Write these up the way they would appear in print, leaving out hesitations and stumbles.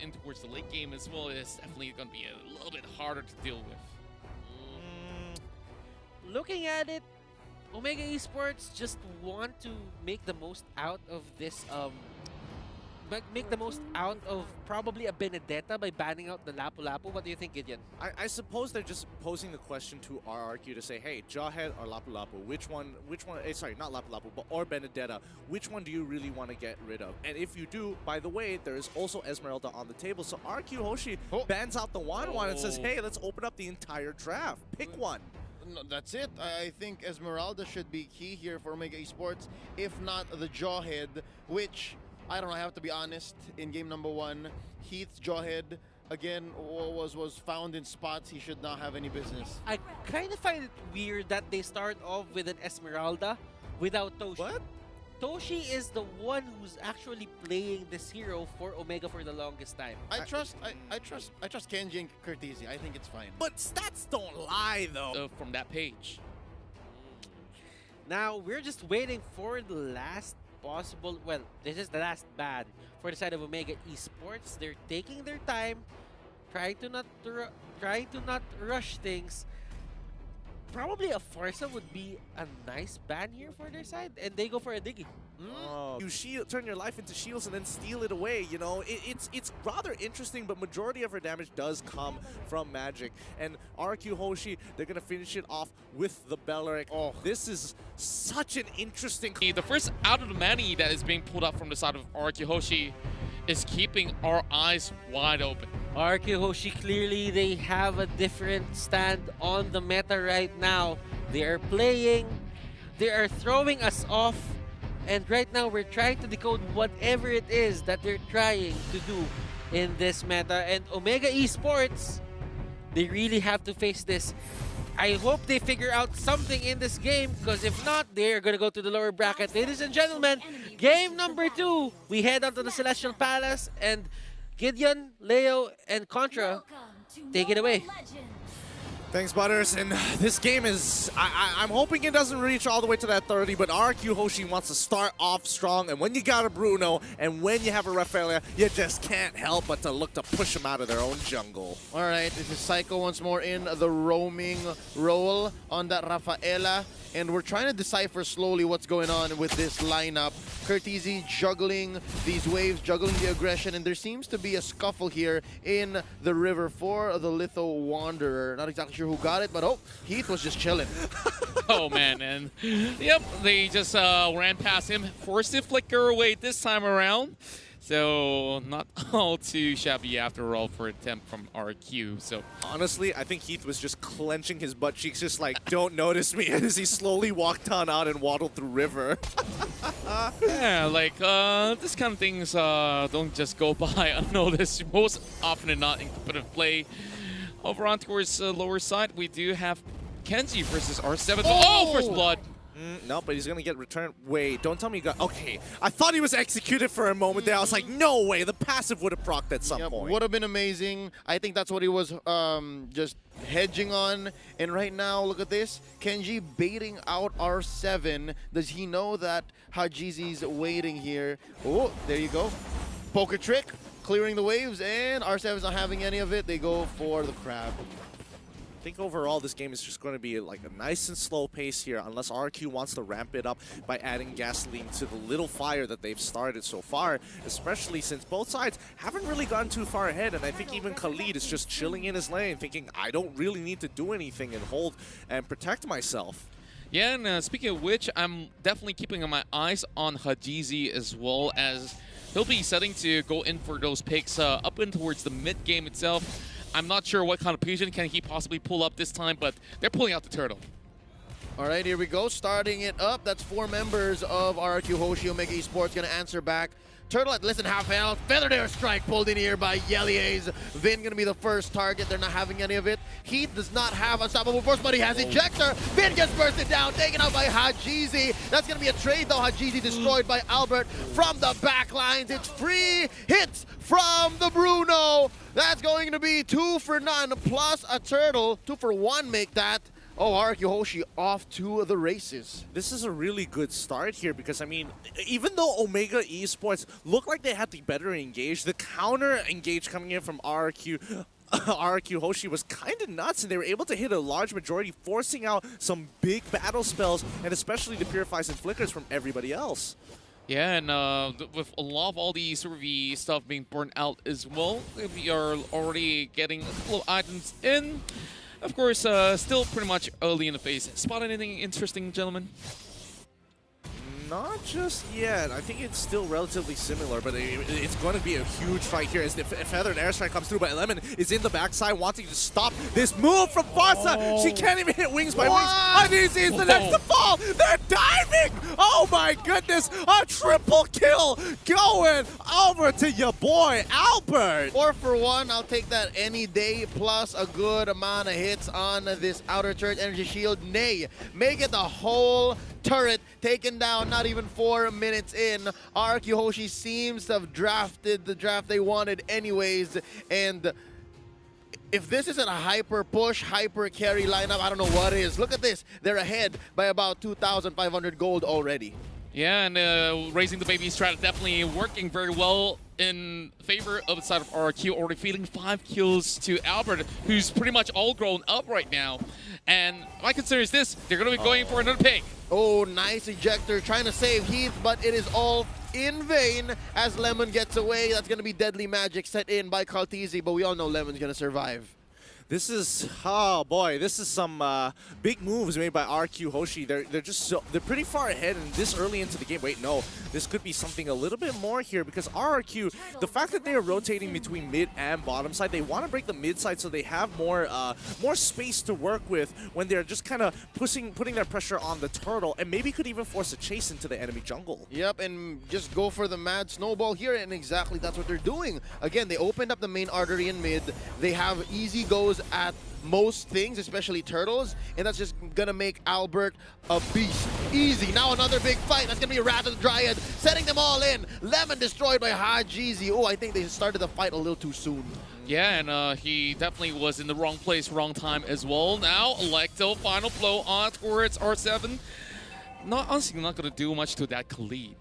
in towards the late game as well, it's definitely going to be a little bit harder to deal with. Looking at it, Omega Esports just want to make the most out of this make the most out of probably a Benedetta by banning out the Lapu Lapu. What do you think, Gideon? I suppose they're just posing the question to RRQ to say, hey, Jawhead or Lapu Lapu, which one, sorry, not Lapu Lapu, but or Benedetta, which one do you really want to get rid of? And if you do, by the way, there is also Esmeralda on the table, so RQ Hoshi bans out the one and says, hey, let's open up the entire draft. Pick one. No, that's it. I think Esmeralda should be key here for Omega Esports, if not the Jawhead, which, I don't know, I have to be honest, in game number 1, Heath's Jawhead, again, was found in spots he should not have any business. I kind of find it weird that they start off with an Esmeralda without Toshi. What? Toshi is the one who's actually playing this hero for Omega for the longest time. I trust Kenji and Curtisi. I think it's fine. But stats don't lie, though. From that page. Now, we're just waiting for the last possible, well, this is the last ban for the side of Omega Esports. They're taking their time, trying to not rush things. Probably a Forza would be a nice ban here for their side, and they go for a Dogie. You turn your life into shields and then steal it away, you know? It's rather interesting, but majority of her damage does come from magic. And RQ Hoshi, they're going to finish it off with the Belleric. Oh, this is such an interesting... The first out of the many that is being pulled up from the side of RQ Hoshi is keeping our eyes wide open. RQ Hoshi, clearly they have a different stand on the meta right now. They are playing, they are throwing us off, and right now we're trying to decode whatever it is that they're trying to do in this meta. And Omega Esports, they really have to face this. I hope they figure out something in this game, because if not, they're going to go to the lower bracket. Ladies and gentlemen, game number 2, we head on to the Celestial Palace, and Gideon, Leo, and Contra, take it away. Thanks, Butters. And this game is, I'm hoping it doesn't reach all the way to that 30, but RQ Hoshi wants to start off strong. And when you got a Bruno and when you have a Rafaela, you just can't help but to look to push them out of their own jungle. All right, this is Psycho once more in the roaming role on that Rafaela. And we're trying to decipher slowly what's going on with this lineup. Curtisi juggling these waves, juggling the aggression, and there seems to be a scuffle here in the river for the Litho Wanderer. Not exactly sure who got it, but oh, Heath was just chilling. Oh man, and yep, they just ran past him, forced to flicker away this time around. So not all too shabby after all for attempt from RQ. So honestly, I think Heath was just clenching his butt cheeks, just like, don't notice me, as he slowly walked on out and waddled through river. yeah, like this kind of things don't just go by unnoticed. Most often than not in competitive play. Over on towards the lower side, we do have Kenji versus R7. Oh, first blood. No, but he's going to get returned. Wait, don't tell me you got... Okay, I thought he was executed for a moment there. I was like, no way, the passive would have procced at some point. Would have been amazing. I think that's what he was just hedging on. And right now, look at this. Kenji baiting out R7. Does he know that Hajizi's waiting here? Oh, there you go. Poker trick, clearing the waves, and R7's not having any of it. They go for the crab. I think overall this game is just going to be like a nice and slow pace here, unless RQ wants to ramp it up by adding gasoline to the little fire that they've started so far, especially since both sides haven't really gone too far ahead. And I think even Khalid is just chilling in his lane, thinking, I don't really need to do anything and hold and protect myself. Yeah, and speaking of which, I'm definitely keeping my eyes on Hajizi as well, as he'll be setting to go in for those picks up in towards the mid game itself. I'm not sure what kind of position can he possibly pull up this time, but they're pulling out the turtle. All right, here we go. Starting it up. That's 4 members of RQ Hoshi. Omega Esports going to answer back. Turtle at less than half health. Feathered Air Strike pulled in here by Yelies. Vin going to be the first target. They're not having any of it. Heath does not have Unstoppable Force, but he has Ejector. Vin gets bursted down, taken out by Hajizi. That's going to be a trade, though. Hajizi destroyed by Albert from the back lines. It's free hits from the Bruno. That's going to be 2 for none plus a turtle. 2 for 1 make that. Oh, RRQ Hoshi off to the races. This is a really good start here because, I mean, even though Omega Esports looked like they had the better engage, the counter engage coming in from RRQ Hoshi was kind of nuts, and they were able to hit a large majority, forcing out some big battle spells, and especially the Purifies and Flickers from everybody else. Yeah, and with a lot of all the Survey stuff being burnt out as well, we are already getting a couple of items in. Of course, still pretty much early in the phase. Spot anything interesting, gentlemen? Not just yet. I think it's still relatively similar, but it's going to be a huge fight here as the Feathered Airstrike comes through, but Lemon is in the backside wanting to stop this move from Farsa. Oh. She can't even hit wings by wings. Uneasy is the next to fall. They're diving! Oh my goodness! A triple kill going over to your boy, Albert! 4 for 1, I'll take that any day, plus a good amount of hits on this outer turret energy shield. Nay, make it the whole turret taken down not even 4 minutes in. RRQ Hoshi seems to have drafted the draft they wanted anyways, and if this isn't a hyper push, hyper carry lineup, I don't know what is. Look at this, they're ahead by about 2,500 gold already. Yeah, and raising the baby strat definitely working very well in favor of the side of RRQ, already feeding 5 kills to Albert, who's pretty much all grown up right now. And my concern is this, they're going to be going for another pick. Oh, nice ejector, trying to save Heath, but it is all in vain as Lemon gets away. That's going to be deadly magic set in by Kaltizi, but we all know Lemon's going to survive. This is, oh boy, this is some big moves made by RQ Hoshi. They're just they're pretty far ahead and this early into the game. Wait, no, this could be something a little bit more here because RRQ, the fact that they are rotating between mid and bottom side, they want to break the mid side so they have more space to work with when they're just kind of putting their pressure on the turtle, and maybe could even force a chase into the enemy jungle. Yep, and just go for the mad snowball here, and exactly that's what they're doing. Again, they opened up the main artery in mid. They have easy goes at most things, especially turtles, and that's just gonna make Albert a beast. Easy. Now another big fight. That's gonna be a Rat of the Dryad, setting them all in. Lemon destroyed by Hajizi. Oh, I think they started the fight a little too soon. Yeah, and he definitely was in the wrong place, wrong time as well. Now, Electo, final blow on towards R7. Honestly, not going to do much to that Khalid.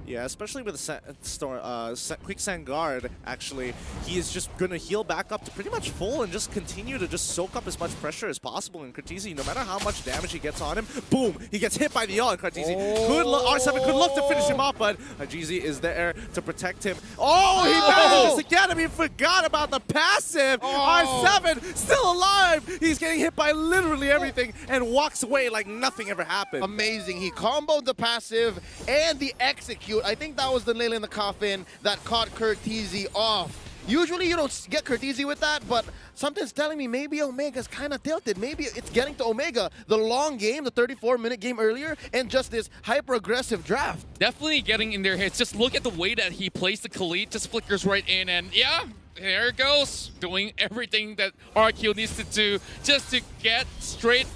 Yeah, especially with the Quicksand Guard, actually. He is just going to heal back up to pretty much full and just continue to just soak up as much pressure as possible. And Kartizi, no matter how much damage he gets on him, boom, he gets hit by the ult. And Kartizi, R7 could look to finish him off, but Hajizi is there to protect him. Oh, he manages to get him. He forgot about the passive. R7 still alive. He's getting hit by literally everything and walks away like nothing ever happened. Amazing. He comboed the passive and the execute. I think that was the nail in the coffin that caught Kurtizi off. Usually you don't get Kurtizi with that, but something's telling me maybe Omega's kind of tilted. Maybe it's getting to Omega. The long game, the 34-minute game earlier, and just this hyper-aggressive draft. Definitely getting in their heads. Just look at the way that he plays the Khalid, just flickers right in, and yeah, there it goes. Doing everything that RQ needs to do just to get straight,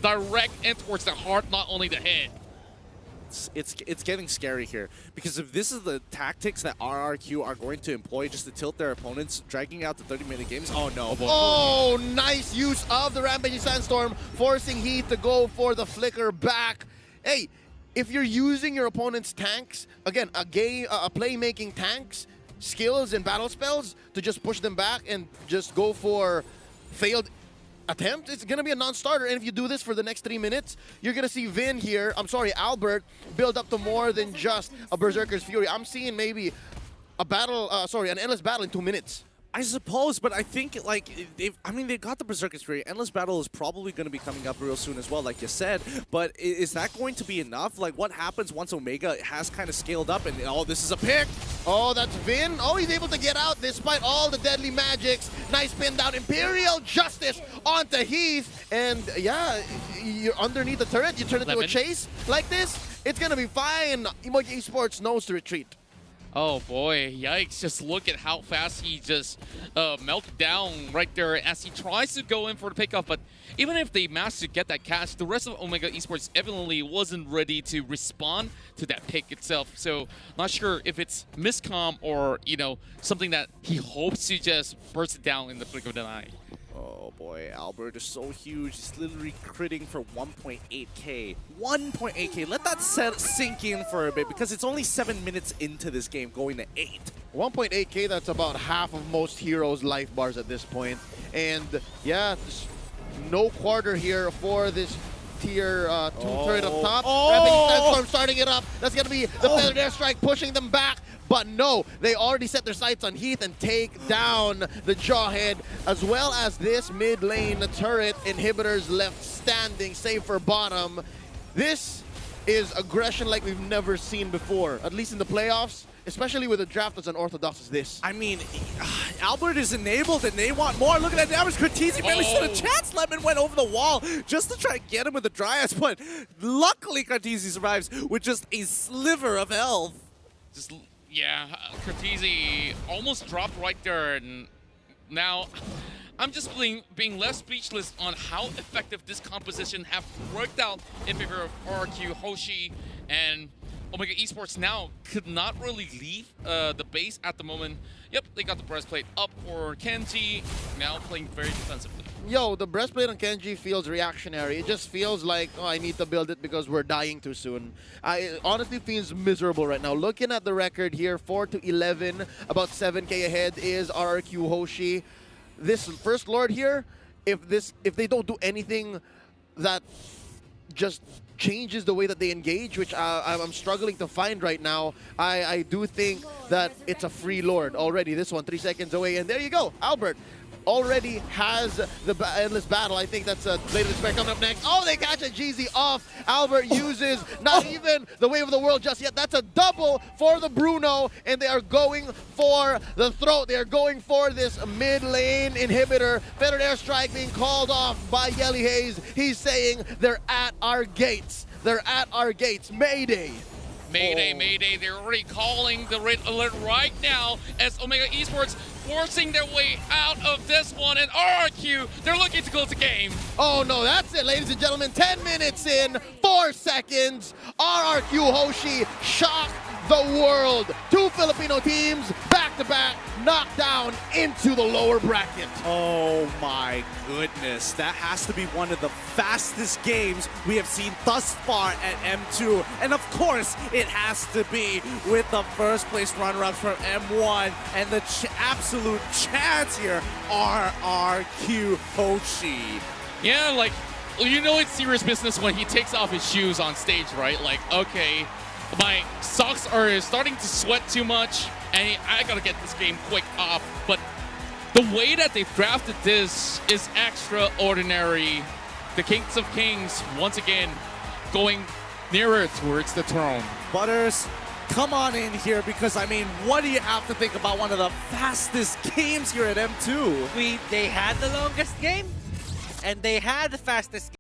direct, and towards the heart, not only the head. It's getting scary here, because if this is the tactics that RRQ are going to employ just to tilt their opponents, dragging out the 30-minute games, oh no. Oh, nice use of the Rampaging Sandstorm, forcing Heath to go for the flicker back. Hey, if you're using your opponent's tanks, again, a playmaking tanks, skills and battle spells to just push them back and just go for failed attempt, it's going to be a non-starter. And if you do this for the next 3 minutes, you're going to see Vin here, Albert, build up to more than just a Berserker's Fury. I'm seeing maybe a battle, an endless battle in 2 minutes. I suppose, but I think, like, they've got the Berserker's Fury. Endless Battle is probably going to be coming up real soon as well, like you said. But is that going to be enough? Like, what happens once Omega has kind of scaled up and, oh, this is a pick? Oh, that's Vin. Oh, he's able to get out despite all the deadly magics. Nice pin down. Imperial Justice onto Heath. And, yeah, you're underneath the turret. You turn it into a chase like this. It's going to be fine. Emoji Esports knows to retreat. Oh boy, yikes. Just look at how fast he just melted down right there as he tries to go in for the pickoff. But even if they managed to get that catch, the rest of Omega Esports evidently wasn't ready to respond to that pick itself. So not sure if it's miscomm or, you know, something that he hopes to just burst it down in the flick of an eye. Oh boy, Albert is so huge. He's literally critting for 1.8k. 1.8k. Let that sink in for a bit because it's only 7 minutes into this game, going to 8. 1.8k, that's about half of most heroes' life bars at this point. And yeah, just no quarter here for this tier 2 turret up top. Sandstorm starting it up. That's going to be the feathered airstrike pushing them back. But no, they already set their sights on Heath and take down the Jawhead, as well as this mid lane turret inhibitors left standing, save for bottom. This is aggression like we've never seen before, at least in the playoffs, especially with a draft as unorthodox as this. I mean, Albert is enabled and they want more. Look at that damage. Cortese barely stood a chance. Lemon went over the wall just to try to get him with the Dryas, but luckily Cortese survives with just a sliver of health. Yeah, Cortese almost dropped right there, and now I'm just being less speechless on how effective this composition have worked out in favor of RRQ, Hoshi, and Omega Esports now could not really leave the base at the moment. Yep, they got the breastplate up for Kenji, now playing very defensively. Yo, the breastplate on Kenji feels reactionary. It just feels like, oh, I need to build it because we're dying too soon. It honestly feels miserable right now. Looking at the record here, 4-11, about 7k ahead is RRQ Hoshi. This First Lord here, if they don't do anything that just changes the way that they engage, which I'm struggling to find right now, I do think that it's a free Lord already. This one, 3 seconds away, and there you go, Albert already has the endless battle. I think that's a latest spec coming up next. Oh, they catch a GZ off. Albert uses not even the wave of the world just yet. That's a double for the Bruno, and they are going for the throat. They are going for this mid lane inhibitor. Feathered airstrike being called off by Yelly Hayes. He's saying they're at our gates. They're at our gates. Mayday. Mayday, mayday, they're already calling the red alert right now as Omega Esports forcing their way out of this one, and RRQ, they're looking to close the game. Oh no, that's it, ladies and gentlemen. 10 minutes in, 4 seconds. RRQ Hoshi shock the world. 2 Filipino teams back-to-back knocked down into the lower bracket. Oh my goodness, that has to be one of the fastest games we have seen thus far at M2. And of course, it has to be with the first place runner-ups from M1 and the absolute chance here, RRQ Hoshi. Yeah, like, you know it's serious business when he takes off his shoes on stage, right? Like, okay, my socks are starting to sweat too much, and I gotta get this game quick off. But the way that they've drafted this is extraordinary. The Kings of Kings, once again, going nearer towards the throne. Butters, come on in here because, I mean, what do you have to think about one of the fastest games here at M2? They had the longest game, and they had the fastest game.